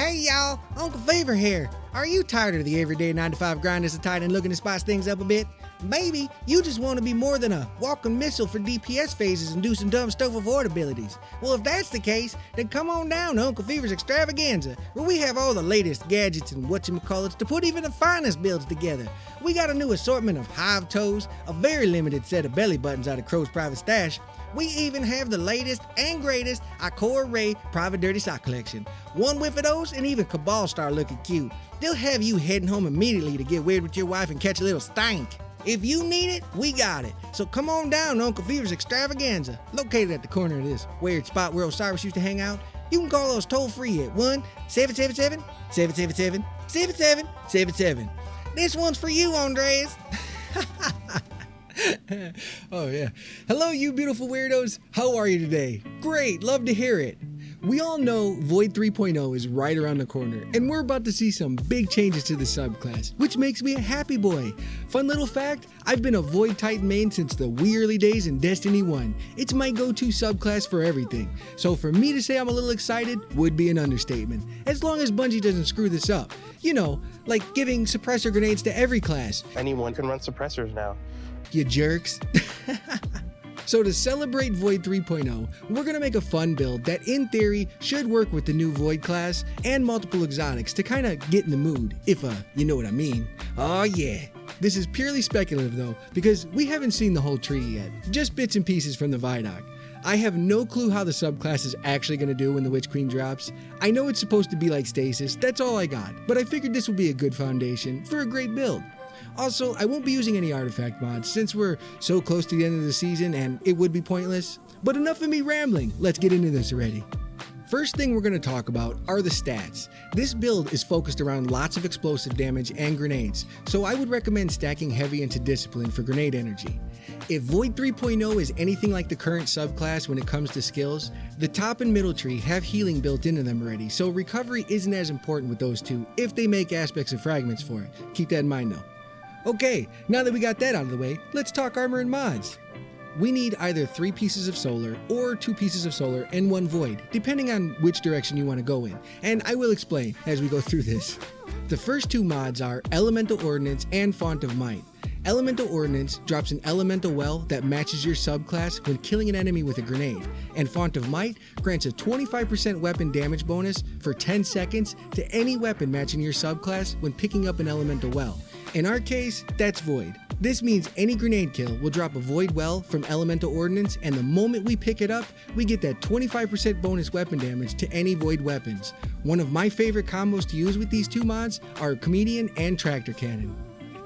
Hey y'all, Uncle Fever here. Are you tired of the everyday 9-to-5 grind as a Titan looking to spice things up a bit? Maybe you just want to be more than a walking missile for DPS phases and do some dumb stuff with void abilities. Well, if that's the case, then come on down to Uncle Fever's Extravaganza, where we have all the latest gadgets and whatchamacallits to put even the finest builds together. We got a new assortment of hive toes, a very limited set of belly buttons out of Crow's private stash. We even have the latest and greatest Icora Ray private dirty sock collection. One whiff of those and even Cabal Star looking cute. They'll have you heading home immediately to get weird with your wife and catch a little stank. If you need it, we got it. So come on down to Uncle Fever's Extravaganza, located at the corner of this weird spot where Osiris used to hang out. You can call us toll free at 1-777-777-7777. This one's for you, Andres. Oh yeah. Hello you beautiful weirdos. How are you today? Great, love to hear it. We all know Void 3.0 is right around the corner, and we're about to see some big changes to the subclass, which makes me a happy boy. Fun little fact, I've been a Void Titan main since the wee early days in Destiny 1. It's my go-to subclass for everything, so for me to say I'm a little excited would be an understatement, as long as Bungie doesn't screw this up. You know, like giving suppressor grenades to every class. Anyone can run suppressors now. You jerks. So to celebrate Void 3.0, we're going to make a fun build that in theory should work with the new Void class and multiple exotics to kind of get in the mood, if you know what I mean. Oh yeah. This is purely speculative though, because we haven't seen the whole tree yet, just bits and pieces from the Vidoc. I have no clue how the subclass is actually going to do when the Witch Queen drops. I know it's supposed to be like Stasis, that's all I got, but I figured this would be a good foundation for a great build. Also, I won't be using any artifact mods since we're so close to the end of the season and it would be pointless. But enough of me rambling, let's get into this already. First thing we're going to talk about are the stats. This build is focused around lots of explosive damage and grenades, so I would recommend stacking heavy into Discipline for grenade energy. If Void 3.0 is anything like the current subclass when it comes to skills, the top and middle tree have healing built into them already, so recovery isn't as important with those two if they make aspects of fragments for it. Keep that in mind though. Okay, now that we got that out of the way, let's talk armor and mods. We need either 3 pieces of solar or 2 pieces of solar and 1 void, depending on which direction you want to go in, and I will explain as we go through this. The first 2 mods are Elemental Ordnance and Font of Might. Elemental Ordnance drops an elemental well that matches your subclass when killing an enemy with a grenade, and Font of Might grants a 25% weapon damage bonus for 10 seconds to any weapon matching your subclass when picking up an elemental well. In our case, that's Void. This means any grenade kill will drop a Void well from Elemental Ordnance, and the moment we pick it up, we get that 25% bonus weapon damage to any Void weapons. One of my favorite combos to use with these 2 mods are Comedian and Tractor Cannon.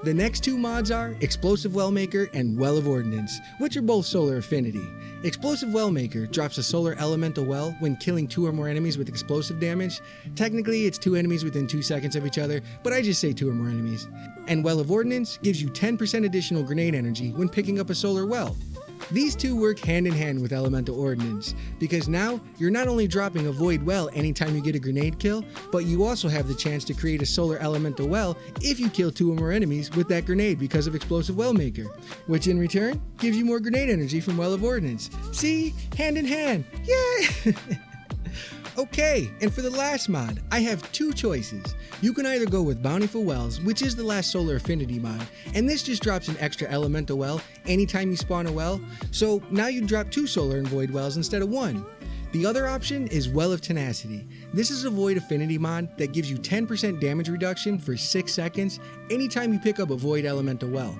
The next 2 mods are Explosive Wellmaker and Well of Ordnance, which are both solar affinity. Explosive Wellmaker drops a solar elemental well when killing 2 or more enemies with explosive damage. Technically, it's 2 enemies within 2 seconds of each other, but I just say 2 or more enemies. And Well of Ordnance gives you 10% additional grenade energy when picking up a solar well. These 2 work hand in hand with Elemental Ordnance, because now you're not only dropping a Void well anytime you get a grenade kill, but you also have the chance to create a solar elemental well if you kill 2 or more enemies with that grenade because of Explosive Wellmaker, which in return gives you more grenade energy from Well of Ordnance. See? Hand in hand. Yay! Okay, and for the last mod, I have 2 choices. You can either go with Bountiful Wells, which is the last solar affinity mod, and this just drops an extra elemental well anytime you spawn a well, so now you drop 2 solar and void wells instead of 1. The other option is Well of Tenacity. This is a void affinity mod that gives you 10% damage reduction for 6 seconds anytime you pick up a void elemental well.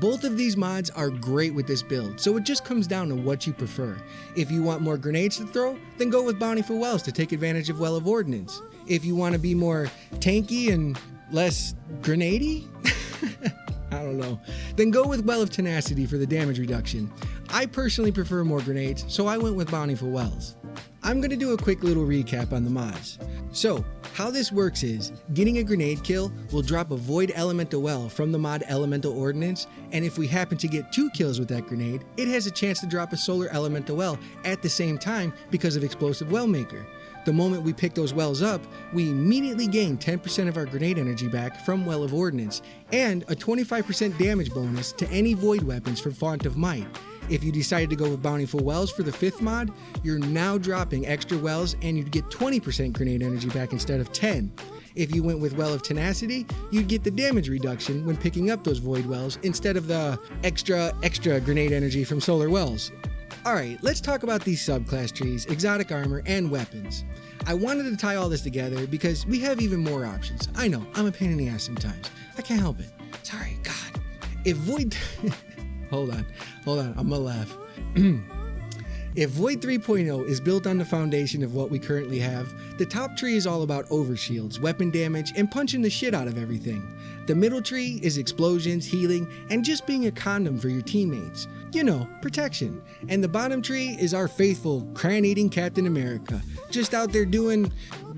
Both of these mods are great with this build, so it just comes down to what you prefer. If you want more grenades to throw, then go with Bountiful Wells to take advantage of Well of Ordnance. If you want to be more tanky and less grenadey, I don't know, then go with Well of Tenacity for the damage reduction. I personally prefer more grenades, so I went with Bountiful Wells. I'm going to do a quick little recap on the mods. So, how this works is, getting a grenade kill will drop a Void Elemental Well from the mod Elemental Ordnance, and if we happen to get 2 kills with that grenade, it has a chance to drop a Solar Elemental Well at the same time because of Explosive Wellmaker. The moment we pick those wells up, we immediately gain 10% of our grenade energy back from Well of Ordnance, and a 25% damage bonus to any Void weapons from Font of Might. If you decided to go with Bountiful Wells for the 5th mod, you're now dropping extra wells and you'd get 20% grenade energy back instead of 10. If you went with Well of Tenacity, you'd get the damage reduction when picking up those void wells instead of the extra grenade energy from solar wells. Alright, let's talk about these subclass trees, exotic armor, and weapons. I wanted to tie all this together because we have even more options. I know, I'm a pain in the ass sometimes. I can't help it. Sorry, God. If Void... Hold on, I'm gonna laugh. If Void 3.0 is built on the foundation of what we currently have, the top tree is all about overshields, weapon damage, and punching the shit out of everything. The middle tree is explosions, healing, and just being a condom for your teammates. You know, protection. And the bottom tree is our faithful, cran-eating Captain America, just out there doing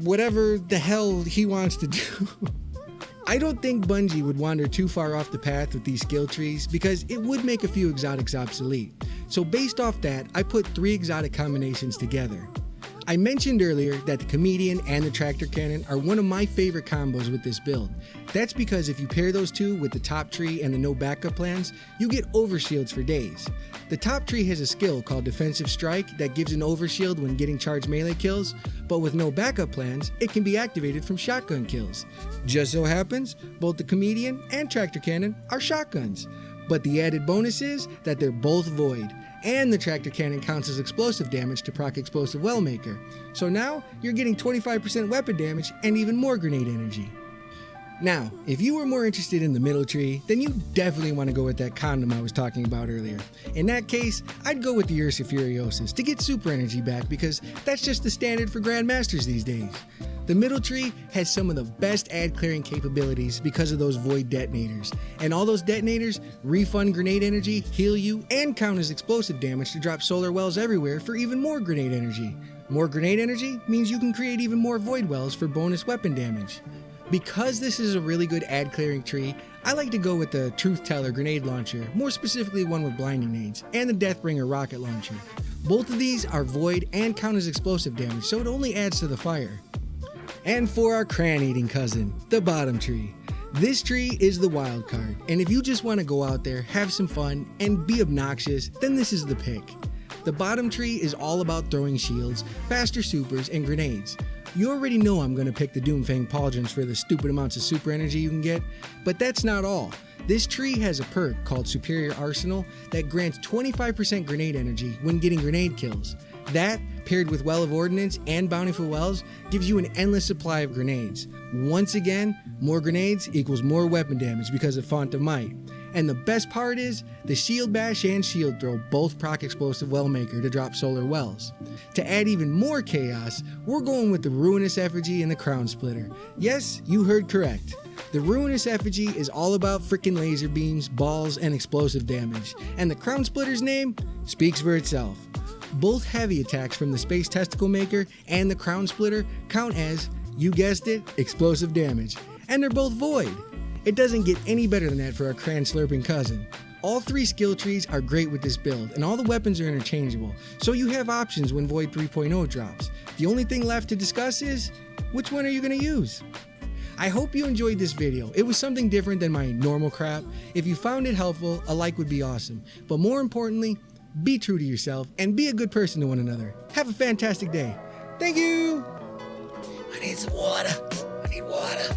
whatever the hell he wants to do. I don't think Bungie would wander too far off the path with these skill trees because it would make a few exotics obsolete. So based off that, I put 3 exotic combinations together. I mentioned earlier that the Comedian and the Tractor Cannon are one of my favorite combos with this build. That's because if you pair those two with the top tree and the no backup plans, you get overshields for days. The top tree has a skill called Defensive Strike that gives an overshield when getting charged melee kills, but with no backup plans, it can be activated from shotgun kills. Just so happens, both the Comedian and Tractor Cannon are shotguns. But the added bonus is that they're both void, and the Tractor Cannon counts as explosive damage to proc explosive WELLMAKER. So now you're getting 25% weapon damage and even more grenade energy. Now, if you were more interested in the middle tree, then you definitely want to go with that condom I was talking about earlier. In that case, I'd go with the Ursa Furiosus to get super energy back because that's just the standard for Grandmasters these days. The middle tree has some of the best ad clearing capabilities because of those void detonators, and all those detonators refund grenade energy, heal you, and count as explosive damage to drop solar wells everywhere for even more grenade energy. More grenade energy means you can create even more void wells for bonus weapon damage. Because this is a really good ad clearing tree, I like to go with the Truth Teller grenade launcher, more specifically one with blinding nades, and the Deathbringer rocket launcher. Both of these are void and count as explosive damage, so it only adds to the fire. And for our cran-eating cousin, the bottom tree. This tree is the wild card, and if you just want to go out there, have some fun, and be obnoxious, then this is the pick. The bottom tree is all about throwing shields, faster supers, and grenades. You already know I'm going to pick the Doomfang Pauldrons for the stupid amounts of super energy you can get, but that's not all. This tree has a perk called Superior Arsenal that grants 25% grenade energy when getting grenade kills. That, paired with Well of Ordnance and Bountiful Wells, gives you an endless supply of grenades. Once again, more grenades equals more weapon damage because of Font of Might. And the best part is, the Shield Bash and Shield Throw both proc explosive WELLMAKER to drop solar wells. To add even more chaos, we're going with the Ruinous Effigy and the Crown Splitter. Yes, you heard correct. The Ruinous Effigy is all about frickin' laser beams, balls, and explosive damage, and the Crown Splitter's name speaks for itself. Both heavy attacks from the Space Testicle Maker and the Crown Splitter count as, you guessed it, explosive damage, and they're both void. It doesn't get any better than that for our cran slurping cousin. All 3 skill trees are great with this build, and all the weapons are interchangeable, so you have options when Void 3.0 drops. The only thing left to discuss is, which one are you going to use? I hope you enjoyed this video. It was something different than my normal crap. If you found it helpful, a like would be awesome. But more importantly, be true to yourself and be a good person to one another. Have a fantastic day. Thank you! I need some water. I need water.